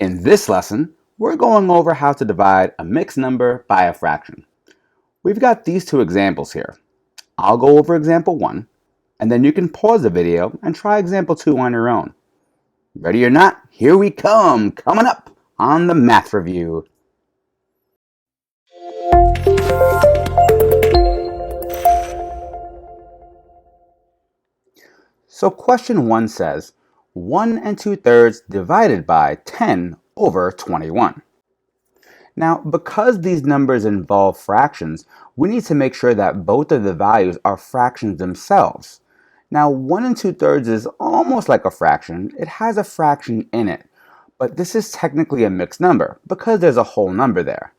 In this lesson, we're going over how to divide a mixed number by a fraction. We've got these two examples here. I'll go over example 1, and then you can pause the video and try example 2 on your own. Ready or not, here we come, coming up on the math review. So question 1 says, 1 2/3 divided by 10 over 21. Now, because these numbers involve fractions, we need to make sure that both of the values are fractions themselves. Now, 1 2/3 is almost like a fraction. It has a fraction in it, but this is technically a mixed number because there's a whole number there.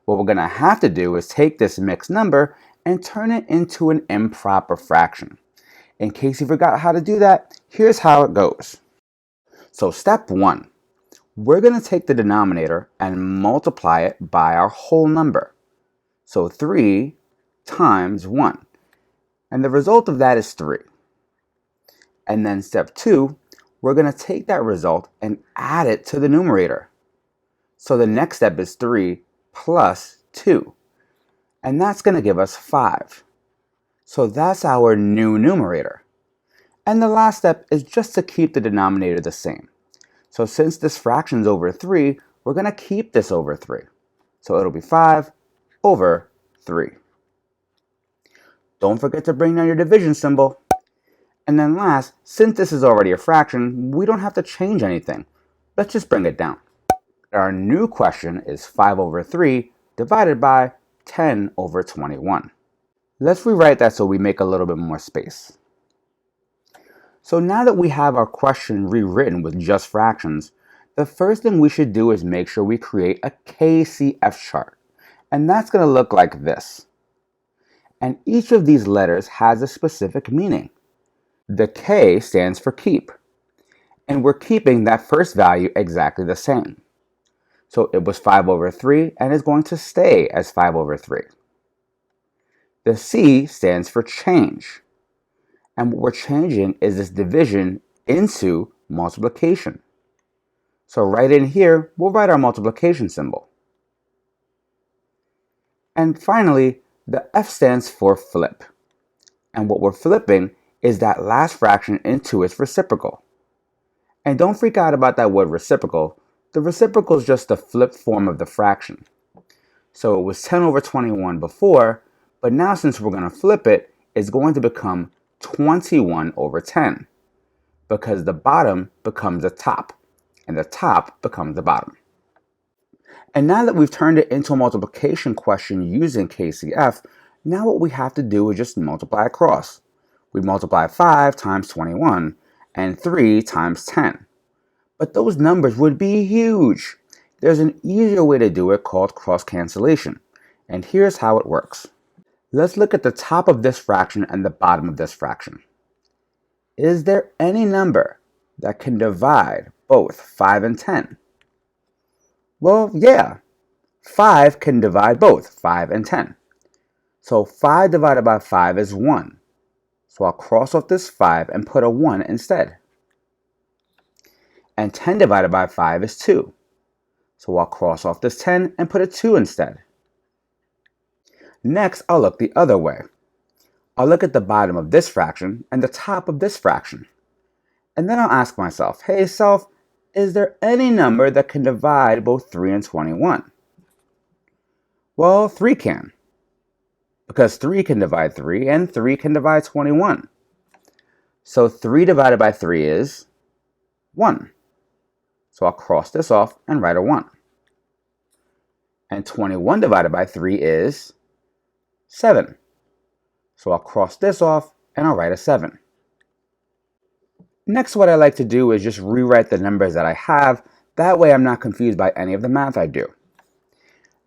What we're going to have to do is take this mixed number and turn it into an improper fraction. In case you forgot how to do that, here's how it goes. So step 1, we're going to take the denominator and multiply it by our whole number. So 3 times 1. And the result of that is 3. And then step 2, we're going to take that result and add it to the numerator. So the next step is 3 plus 2. And that's going to give us 5. So that's our new numerator. And the last step is just to keep the denominator the same. So since this fraction is over 3, we're going to keep this over 3. So it'll be 5 over 3. Don't forget to bring down your division symbol. And then last, since this is already a fraction, we don't have to change anything. Let's just bring it down. Our new question is 5 over 3 divided by 10 over 21. Let's rewrite that so we make a little bit more space. So now that we have our question rewritten with just fractions, the first thing we should do is make sure we create a KCF chart. And that's going to look like this. And each of these letters has a specific meaning. The K stands for keep. And we're keeping that first value exactly the same. So it was 5 over 3 and is going to stay as 5 over 3. The C stands for change. And what we're changing is this division into multiplication. So right in here, we'll write our multiplication symbol. And finally, the F stands for flip. And what we're flipping is that last fraction into its reciprocal. And don't freak out about that word reciprocal. The reciprocal is just the flip form of the fraction. So it was 10 over 21 before, but now since we're going to flip it, it's going to become 21 over 10 because the bottom becomes the top and the top becomes the bottom. And now that we've turned it into a multiplication question using KCF, now what we have to do is just multiply across. We multiply 5 times 21 and 3 times 10. But those numbers would be huge. There's an easier way to do it called cross cancellation. And here's how it works. Let's look at the top of this fraction and the bottom of this fraction. Is there any number that can divide both 5 and 10? Well, yeah. 5 can divide both 5 and 10. So 5 divided by 5 is 1. So I'll cross off this 5 and put a 1 instead. And 10 divided by 5 is 2. So I'll cross off this 10 and put a 2 instead. Next, I'll look the other way. I'll look at the bottom of this fraction and the top of this fraction. And then I'll ask myself, hey self, is there any number that can divide both 3 and 21? Well, 3 can. Because 3 can divide 3 and 3 can divide 21. So 3 divided by 3 is 1. So I'll cross this off and write a 1. And 21 divided by 3 is 7. So I'll cross this off and I'll write a 7. Next, what I like to do is just rewrite the numbers that I have. That way I'm not confused by any of the math I do.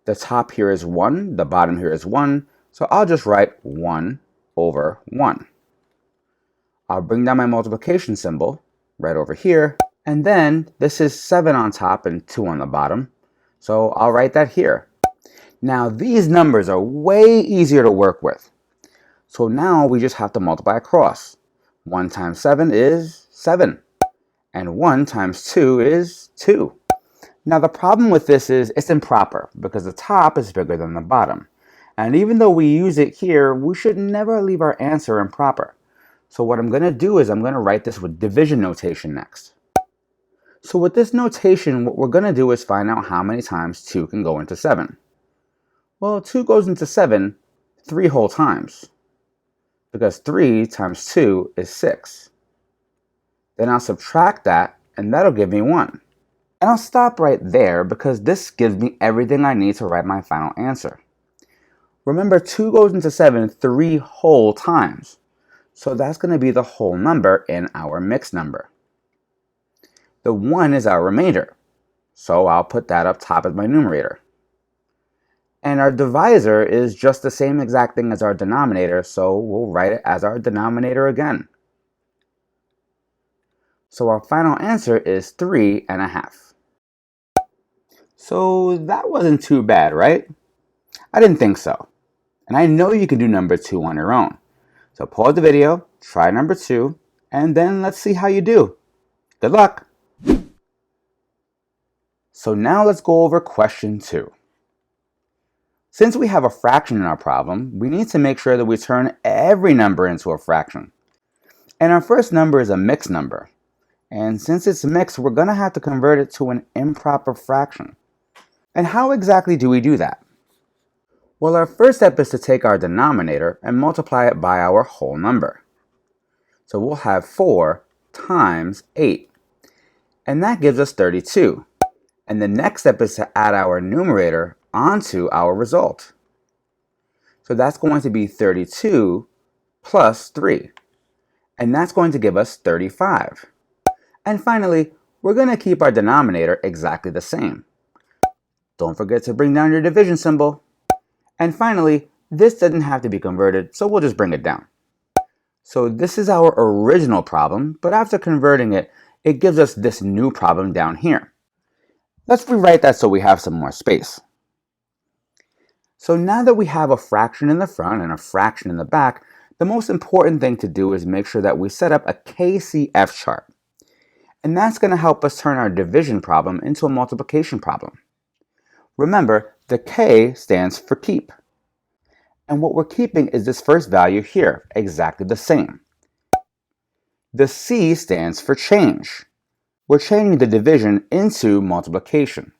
The top here is 1, the bottom here is 1. So I'll just write 1 over 1. I'll bring down my multiplication symbol right over here. And then this is 7 on top and 2 on the bottom. So I'll write that here. Now these numbers are way easier to work with. So now we just have to multiply across. 1 times 7 is 7. And 1 times 2 is 2. Now the problem with this is it's improper because the top is bigger than the bottom. And even though we use it here, we should never leave our answer improper. So what I'm going to do is I'm going to write this with division notation next. So with this notation, what we're going to do is find out how many times 2 can go into 7. Well, 2 goes into 7 3 whole times, because 3 times 2 is 6. Then I'll subtract that, and that'll give me 1. And I'll stop right there because this gives me everything I need to write my final answer. Remember, 2 goes into 7 3 whole times, so that's going to be the whole number in our mixed number. The 1 is our remainder, so I'll put that up top as my numerator. And our divisor is just the same exact thing as our denominator, so we'll write it as our denominator again. So our final answer is 3.5. So that wasn't too bad, right? I didn't think so. And I know you can do number 2 on your own. So pause the video, try number 2, and then let's see how you do. Good luck! So now let's go over question 2. Since we have a fraction in our problem, we need to make sure that we turn every number into a fraction. And our first number is a mixed number. And since it's mixed, we're going to have to convert it to an improper fraction. And how exactly do we do that? Well, our first step is to take our denominator and multiply it by our whole number. So we'll have 4 times 8. And that gives us 32. And the next step is to add our numerator onto our result. So that's going to be 32 plus 3. And that's going to give us 35. And finally, we're going to keep our denominator exactly the same. Don't forget to bring down your division symbol. And finally, this doesn't have to be converted, so we'll just bring it down. So this is our original problem, but after converting it, it gives us this new problem down here. Let's rewrite that so we have some more space. So now that we have a fraction in the front and a fraction in the back, the most important thing to do is make sure that we set up a KCF chart. And that's going to help us turn our division problem into a multiplication problem. Remember, the K stands for keep. And what we're keeping is this first value here, exactly the same. The C stands for change. We're changing the division into multiplication.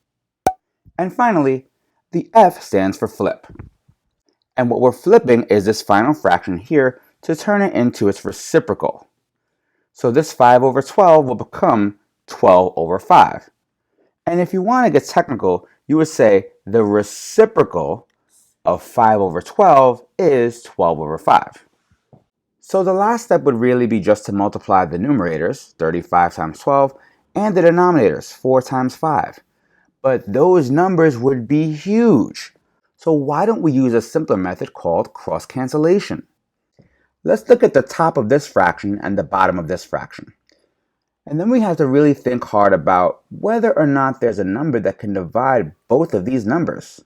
And finally, the F stands for flip. And what we're flipping is this final fraction here to turn it into its reciprocal. So this 5 over 12 will become 12 over 5. And if you want to get technical, you would say the reciprocal of 5 over 12 is 12 over 5. So the last step would really be just to multiply the numerators, 35 times 12, and the denominators, 4 times 5. But those numbers would be huge. So why don't we use a simpler method called cross cancellation? Let's look at the top of this fraction and the bottom of this fraction. And then we have to really think hard about whether or not there's a number that can divide both of these numbers.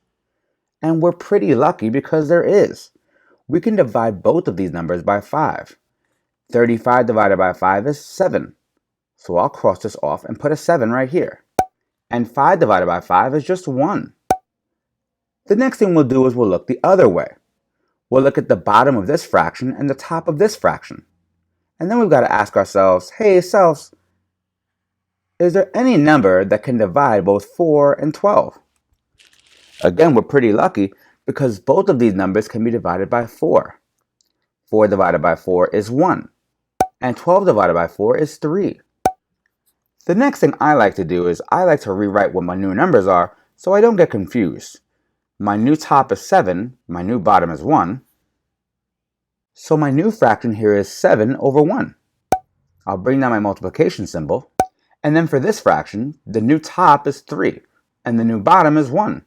And we're pretty lucky because there is. We can divide both of these numbers by 5. 35 divided by 5 is 7. So I'll cross this off and put a 7 right here. And 5 divided by 5 is just 1. The next thing we'll do is we'll look the other way. We'll look at the bottom of this fraction and the top of this fraction. And then we've got to ask ourselves, hey selves, is there any number that can divide both 4 and 12? Again, we're pretty lucky because both of these numbers can be divided by 4. 4 divided by 4 is 1. And 12 divided by 4 is 3. The next thing I like to do is I like to rewrite what my new numbers are so I don't get confused. My new top is 7, my new bottom is 1. So my new fraction here is 7 over 1. I'll bring down my multiplication symbol. And then for this fraction, the new top is 3, and the new bottom is 1.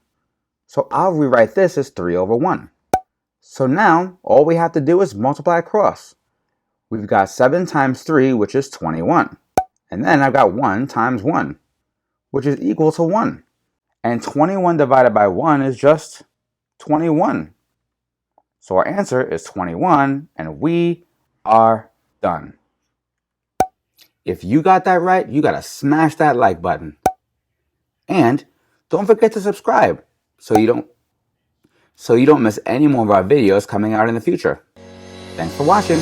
So I'll rewrite this as 3 over 1. So now, all we have to do is multiply across. We've got 7 times 3, which is 21. And then I've got 1 times 1, which is equal to 1. And 21 divided by 1 is just 21. So our answer is 21, and we are done. If you got that right, you got to smash that like button. And don't forget to subscribe so you don't miss any more of our videos coming out in the future. Thanks for watching.